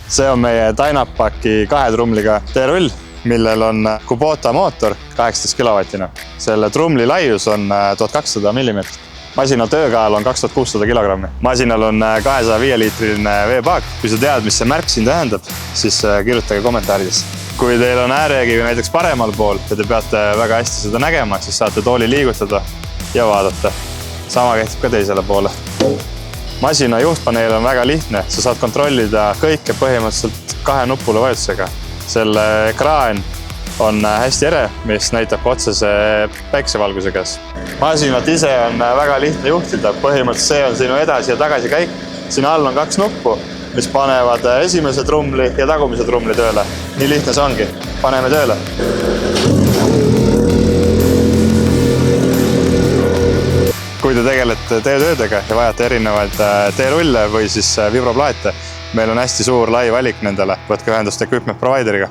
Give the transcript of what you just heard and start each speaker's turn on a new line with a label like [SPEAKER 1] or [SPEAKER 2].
[SPEAKER 1] see on meie Dynapaki 2 trumliga teerull, millel on Kubota mootor 18 kilovatine. Selle trumli laius on 1200 mm. Masina töökaal on 2600 kilogrammi. Masinal on 205-liitriline veepaak. Kui sa tead, mis see märk siin tähendab, siis kirjutage kommentaarides. Kui teil on äärekivi näiteks paremal pool ja te peate väga hästi seda nägema, siis saate tooli liigutada ja vaadata. Sama kehtib ka teisele poole. Masina juhtpaneel on väga lihtne. Sa saad kontrollida kõike põhimõtteliselt 2 nupule vajutusega. Selle ekraan on hästi ere, mis näitab otsese päiksevalguse käes. Masinat ise on väga lihtne juhtida. Põhimõtteliselt see on sinu edasi ja tagasi käik. Siin all on 2 nuppu, mis panevad esimese trumli ja tagumise trumli tööle. Nii lihtne see ongi. Paneme tööle. Kui te tegelete teetöödega ja vajate erinevaid teerulle või siis vibroplaate, meil on hästi suur lai valik nendele. Võtke ühendust equipment provideriga.